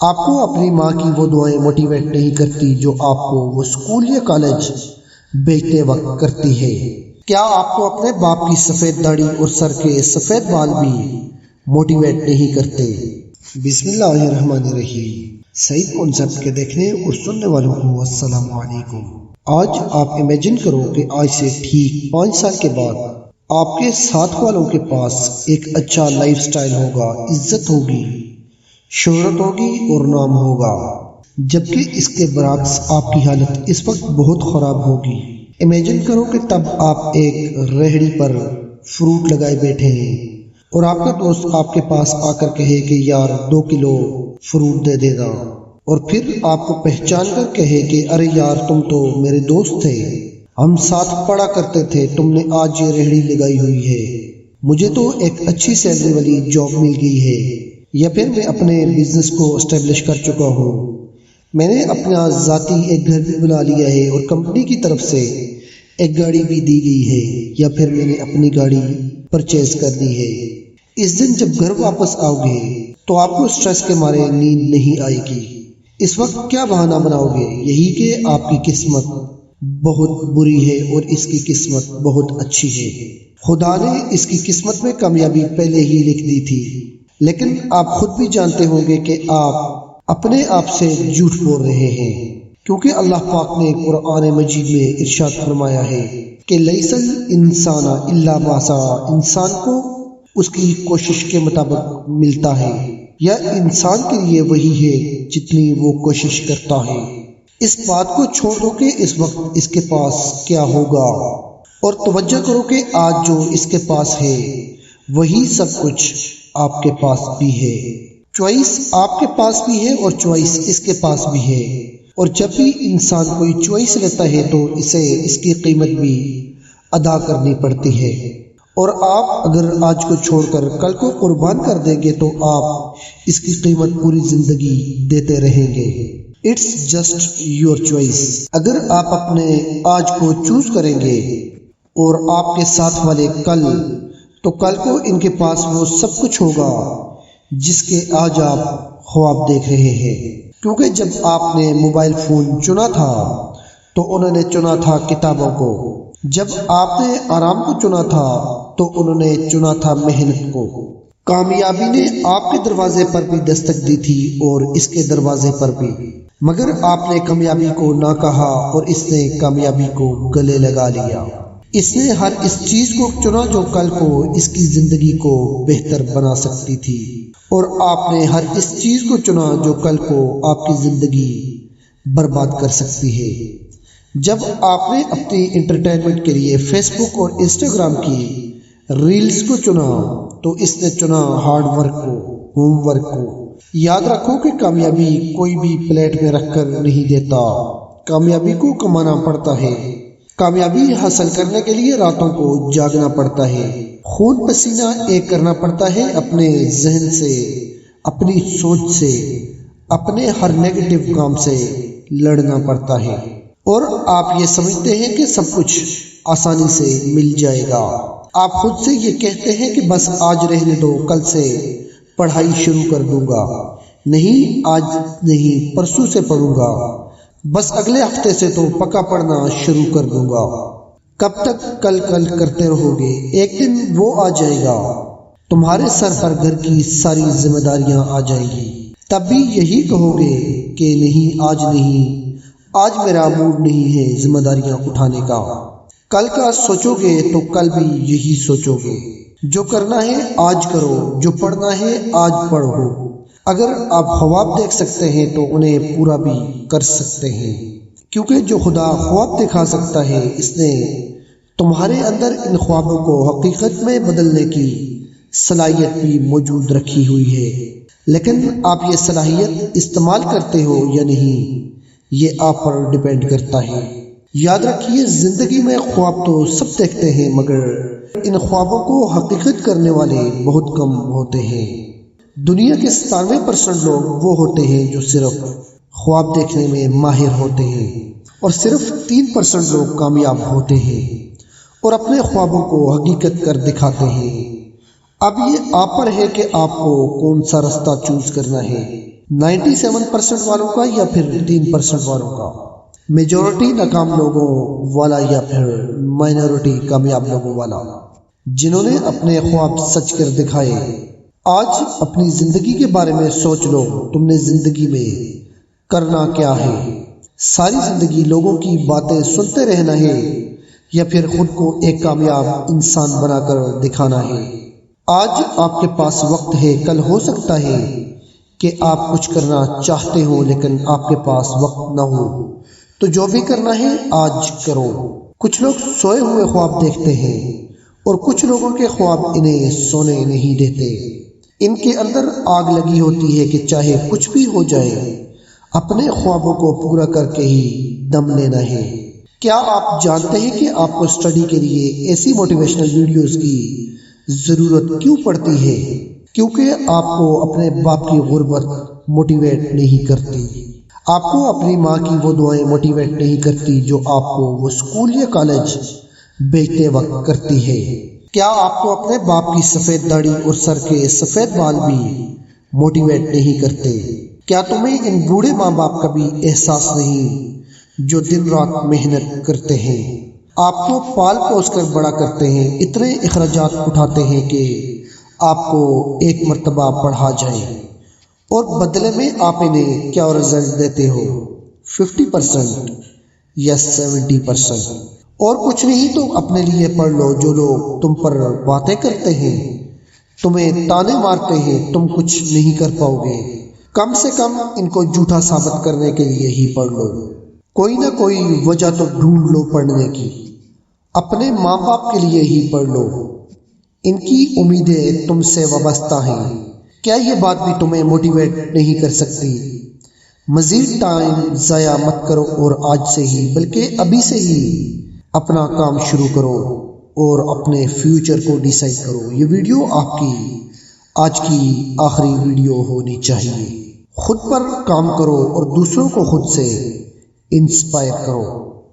آپ کو اپنی ماں کی وہ دعائیں موٹیویٹ نہیں کرتی جو آپ کو وہ اسکول یا کالج بھیجتے وقت کرتی ہے؟ کیا آپ کو اپنے باپ کی سفید داڑھی اور سر کے سفید بال بھی موٹیویٹ نہیں کرتے؟ بسم اللہ الرحمن الرحیم۔ سعید کانسیپٹ کے دیکھنے اور سننے والوں کو السلام علیکم۔ آج آپ امیجن کرو کہ آج سے ٹھیک 5 سال کے بعد آپ کے ساتھ والوں کے پاس ایک اچھا لائف سٹائل ہوگا، عزت ہوگی، شہرت ہوگی اور نام ہوگا، جبکہ اس کے برعکس آپ کی حالت اس وقت بہت خراب ہوگی۔ امیجن کرو کہ تب آپ ایک ریہڑی پر فروٹ لگائے بیٹھے ہیں اور آپ کا دوست آپ کے پاس آ کر کہے کہ یار 2 کلو فروٹ دے دینا، اور پھر آپ کو پہچان کر کہے کہ ارے یار تم تو میرے دوست تھے، ہم ساتھ پڑھا کرتے تھے، تم نے آج یہ ریہڑی لگائی ہوئی ہے، مجھے تو ایک اچھی سیلری والی جاب مل گئی ہے، یا پھر میں اپنے بزنس کو اسٹیبلش کر چکا ہوں، میں نے اپنا ذاتی ایک گھر بھی بنا لیا ہے اور کمپنی کی طرف سے ایک گاڑی بھی دی گئی ہے، یا پھر میں نے اپنی گاڑی پرچیز کر لی ہے۔ اس دن جب گھر واپس آؤ گے تو آپ کو سٹریس کے مارے نیند نہیں آئے گی۔ اس وقت کیا بہانہ بناؤ گے؟ یہی کہ آپ کی قسمت بہت بری ہے اور اس کی قسمت بہت اچھی ہے، خدا نے اس کی قسمت میں کامیابی پہلے ہی لکھ دی تھی، لیکن آپ خود بھی جانتے ہوں گے کہ آپ اپنے آپ سے جھوٹ بول رہے ہیں، کیونکہ اللہ پاک نے قرآن مجید میں ارشاد فرمایا ہے کہ لیس الانسان الا ما سعی، انسان کو اس کی کوشش کے مطابق ملتا ہے، یا انسان کے لیے وہی ہے جتنی وہ کوشش کرتا ہے۔ اس بات کو چھوڑ دو کہ اس وقت اس کے پاس کیا ہوگا، اور توجہ کرو کہ آج جو اس کے پاس ہے وہی سب کچھ آپ کے پاس بھی ہے۔ چوائس آپ کے پاس بھی ہے اور چوائس اس کے پاس بھی ہے، اور جب بھی انسان کوئی چوائس لیتا ہے تو اسے اس کی قیمت بھی ادا کرنی پڑتی ہے، اور آپ اگر آج کو چھوڑ کر کل کو قربان کر دیں گے تو آپ اس کی قیمت پوری زندگی دیتے رہیں گے۔ It's just your choice. اگر آپ اپنے آج کو چوز کریں گے اور آپ کے ساتھ والے کل، تو کل کو ان کے پاس وہ سب کچھ ہوگا جس کے آج آپ خواب دیکھ رہے ہیں، کیونکہ جب آپ نے موبائل فون چنا تھا تو انہوں نے چنا تھا کتابوں کو، جب آپ نے آرام کو چنا تھا تو انہوں نے چنا تھا محنت کو۔ کامیابی نے آپ کے دروازے پر بھی دستک دی تھی اور اس کے دروازے پر بھی، مگر آپ نے کامیابی کو نہ کہا اور اس نے کامیابی کو گلے لگا لیا۔ اس نے ہر اس چیز کو چنا جو کل کو اس کی زندگی کو بہتر بنا سکتی تھی، اور آپ نے ہر اس چیز کو چنا جو کل کو آپ کی زندگی برباد کر سکتی ہے۔ جب آپ نے اپنی انٹرٹینمنٹ کے لیے فیس بک اور انسٹاگرام کی ریلز کو چنا تو اس نے چنا ہارڈ ورک کو، ہوم ورک کو۔ یاد رکھو کہ کامیابی کوئی بھی پلیٹ میں رکھ کر نہیں دیتا، کامیابی کو کمانا پڑتا ہے۔ کامیابی حاصل کرنے کے لیے راتوں کو جاگنا پڑتا ہے، خون پسینہ ایک کرنا پڑتا ہے، اپنے ذہن سے، اپنی سوچ سے، اپنے ہر نیگیٹو کام سے لڑنا پڑتا ہے، اور آپ یہ سمجھتے ہیں کہ سب کچھ آسانی سے مل جائے گا۔ آپ خود سے یہ کہتے ہیں کہ بس آج رہنے دو، کل سے پڑھائی شروع کر دوں گا، نہیں آج نہیں پرسوں سے پڑھوں گا، بس اگلے ہفتے سے تو پکا پڑھنا شروع کر دوں گا۔ کب تک کل کل کرتے رہو گے؟ ایک دن وہ آ جائے گا، تمہارے سر پر گھر کی ساری ذمہ داریاں آ جائیں گی، تب بھی یہی کہو گے کہ نہیں آج میرا موڈ نہیں ہے ذمہ داریاں اٹھانے کا۔ کل کا سوچو گے تو کل بھی یہی سوچو گے۔ جو کرنا ہے آج کرو، جو پڑھنا ہے آج پڑھو۔ اگر آپ خواب دیکھ سکتے ہیں تو انہیں پورا بھی کر سکتے ہیں، کیونکہ جو خدا خواب دکھا سکتا ہے اس نے تمہارے اندر ان خوابوں کو حقیقت میں بدلنے کی صلاحیت بھی موجود رکھی ہوئی ہے، لیکن آپ یہ صلاحیت استعمال کرتے ہو یا نہیں یہ آپ پر ڈیپینڈ کرتا ہے۔ یاد رکھیے زندگی میں خواب تو سب دیکھتے ہیں، مگر ان خوابوں کو حقیقت کرنے والے بہت کم ہوتے ہیں۔ دنیا کے 97% لوگ وہ ہوتے ہیں جو صرف خواب دیکھنے میں ماہر ہوتے ہیں، اور صرف 3% لوگ کامیاب ہوتے ہیں اور اپنے خوابوں کو حقیقت کر دکھاتے ہیں۔ اب یہ آپ پر ہے کہ آپ کو کون سا راستہ چوز کرنا ہے۔ 97% والوں کا یا پھر 3% والوں کا؟ میجورٹی ناکام لوگوں والا یا پھر مائنورٹی کامیاب لوگوں والا جنہوں نے اپنے خواب سچ کر دکھائے؟ آج اپنی زندگی کے بارے میں سوچ لو، تم نے زندگی میں کرنا کیا ہے؟ ساری زندگی لوگوں کی باتیں سنتے رہنا ہے یا پھر خود کو ایک کامیاب انسان بنا کر دکھانا ہے؟ آج آپ کے پاس وقت ہے، کل ہو سکتا ہے کہ آپ کچھ کرنا چاہتے ہو لیکن آپ کے پاس وقت نہ ہو، تو جو بھی کرنا ہے آج کرو۔ کچھ لوگ سوئے ہوئے خواب دیکھتے ہیں اور کچھ لوگوں کے خواب انہیں سونے نہیں دیتے۔ ان کے اندر آگ لگی ہوتی ہے کہ چاہے کچھ بھی ہو جائے اپنے خوابوں کو پورا کر کے ہی دم لینا ہے۔ کیا آپ جانتے ہیں کہ آپ کو اسٹڈی کے لیے ایسی موٹیویشنل ویڈیوز کی ضرورت کیوں پڑتی ہے؟ کیونکہ آپ کو اپنے باپ کی غربت موٹیویٹ نہیں کرتی، آپ کو اپنی ماں کی وہ دعائیں موٹیویٹ نہیں کرتی جو آپ کو وہ اسکول یا کالج بھیجتے وقت کرتی ہے۔ کیا آپ کو اپنے باپ کی سفید داڑھی اور سر کے سفید بال بھی موٹیویٹ نہیں کرتے؟ کیا تمہیں ان بوڑھے ماں باپ کا بھی احساس نہیں جو دن رات محنت کرتے ہیں، آپ کو پال پوس کر بڑا کرتے ہیں، اتنے اخراجات اٹھاتے ہیں کہ آپ کو ایک مرتبہ پڑھا جائے اور بدلے میں آپ انہیں کیا رزلٹ دیتے ہو؟ 50% یا 70%؟ اور کچھ نہیں تو اپنے لیے پڑھ لو۔ جو لوگ تم پر باتیں کرتے ہیں، تمہیں تانے مارتے ہیں، تم کچھ نہیں کر پاؤ گے، کم سے کم ان کو جھوٹا ثابت کرنے کے لیے ہی پڑھ لو۔ کوئی نہ کوئی وجہ تو ڈھونڈ لو پڑھنے کی، اپنے ماں باپ کے لیے ہی پڑھ لو، ان کی امیدیں تم سے وابستہ ہیں۔ کیا یہ بات بھی تمہیں موٹیویٹ نہیں کر سکتی؟ مزید ٹائم ضائع مت کرو اور آج سے ہی بلکہ ابھی سے ہی اپنا کام شروع کرو اور اپنے فیوچر کو ڈیسائیڈ کرو۔ یہ ویڈیو آپ کی آج کی آخری ویڈیو ہونی چاہیے۔ خود پر کام کرو اور دوسروں کو خود سے انسپائر کرو۔